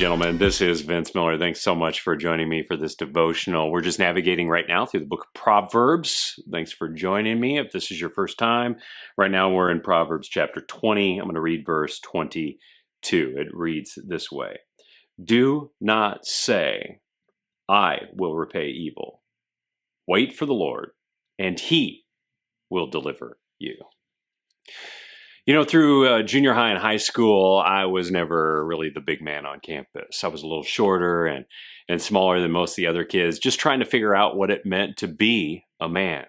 gentlemen, this is Vince Miller. Thanks so much for joining me for this devotional. We're just navigating right now through the book of Proverbs. Thanks for joining me. If this is your first time, right now we're in Proverbs chapter 20. I'm going to read verse 22. It reads this way: Do not say, I will repay evil. Wait for the Lord, and he will deliver you. You know, through junior high and high school, I was never really the big man on campus. I was a little shorter and smaller than most of the other kids, just trying to figure out what it meant to be a man.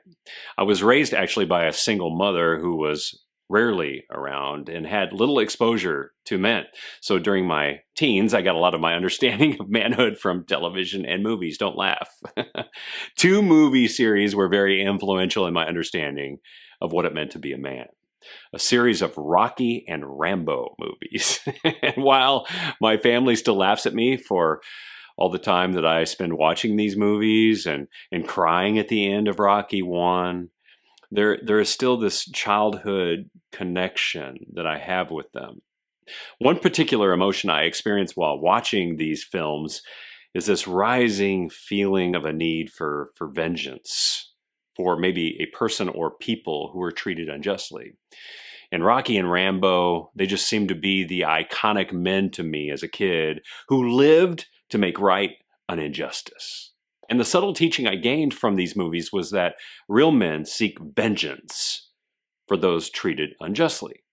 I was raised actually by a single mother who was rarely around and had little exposure to men. So during my teens, I got a lot of my understanding of manhood from television and movies. Don't laugh. Two movie series were very influential in my understanding of what it meant to be a man. A series of Rocky and Rambo movies. And while my family still laughs at me for all the time that I spend watching these movies and crying at the end of Rocky 1, there is still this childhood connection that I have with them. One particular emotion I experienced while watching these films is this rising feeling of a need for vengeance for maybe a person or people who were treated unjustly. And Rocky and Rambo, they just seem to be the iconic men to me as a kid who lived to make right an injustice. And the subtle teaching I gained from these movies was that real men seek vengeance for those treated unjustly.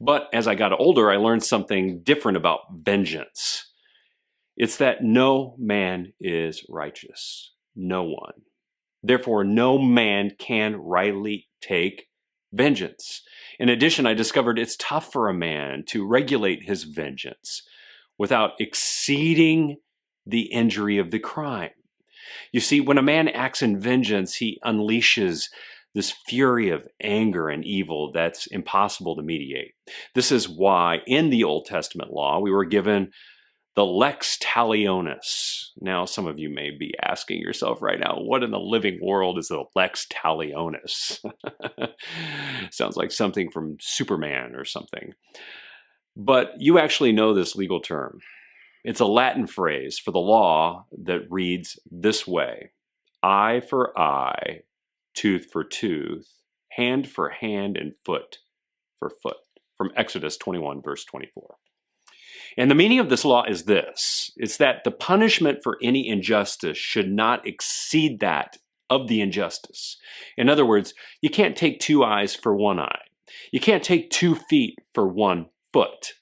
But as I got older, I learned something different about vengeance. It's that no man is righteous. No one. Therefore, no man can rightly take vengeance. In addition, I discovered it's tough for a man to regulate his vengeance without exceeding the injury of the crime. You see, when a man acts in vengeance, he unleashes this fury of anger and evil that's impossible to mediate. This is why in the Old Testament law, we were given the lex talionis. Now, some of you may be asking yourself right now, what in the living world is the lex talionis? Sounds like something from Superman or something. But you actually know this legal term. It's a Latin phrase for the law that reads this way: eye for eye, tooth for tooth, hand for hand, and foot for foot. From Exodus 21, verse 24. And the meaning of this law is this: it's that the punishment for any injustice should not exceed that of the injustice. In other words, you can't take 2 eyes for 1 eye. You can't take 2 feet for 1 foot.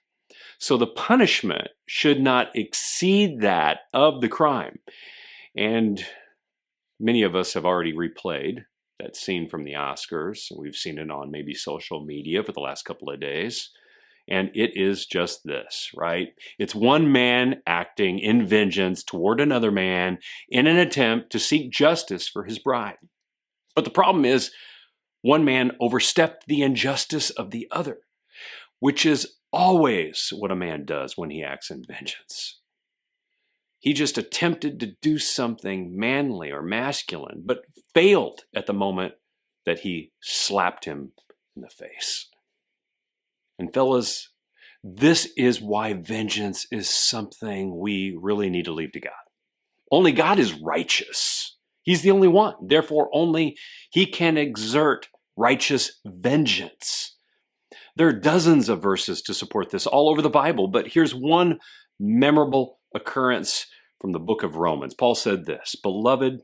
So the punishment should not exceed that of the crime. And many of us have already replayed that scene from the Oscars. We've seen it on maybe social media for the last couple of days. And it is just this, right? It's one man acting in vengeance toward another man in an attempt to seek justice for his bride. But the problem is, one man overstepped the injustice of the other, which is always what a man does when he acts in vengeance. He just attempted to do something manly or masculine, but failed at the moment that he slapped him in the face. And fellas, this is why vengeance is something we really need to leave to God. Only God is righteous. He's the only one. Therefore, only he can exert righteous vengeance. There are dozens of verses to support this all over the Bible, but here's one memorable occurrence from the book of Romans. Paul said this: Beloved,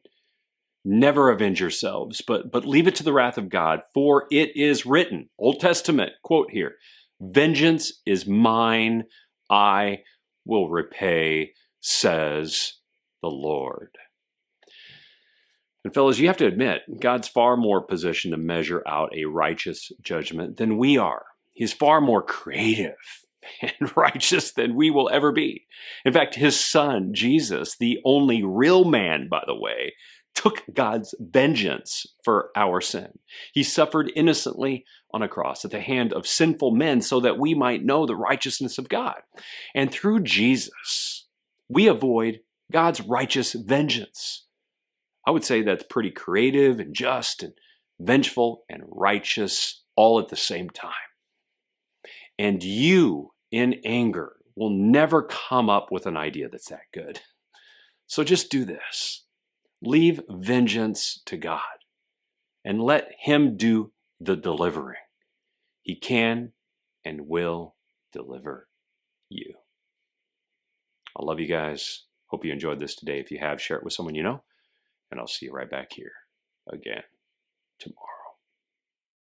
never avenge yourselves, but leave it to the wrath of God, for it is written, Old Testament, quote here, vengeance is mine, I will repay, says the Lord. And fellas, you have to admit, God's far more positioned to measure out a righteous judgment than we are. He's far more creative and righteous than we will ever be. In fact, his son, Jesus, the only real man, by the way, took God's vengeance for our sin. He suffered innocently on a cross at the hand of sinful men so that we might know the righteousness of God. And through Jesus, we avoid God's righteous vengeance. I would say that's pretty creative and just and vengeful and righteous all at the same time. And you, in anger, will never come up with an idea that's that good. So just do this. Leave vengeance to God and let Him do the delivering. He can and will deliver you. I love you guys. Hope you enjoyed this today. If you have, share it with someone you know, and I'll see you right back here again tomorrow.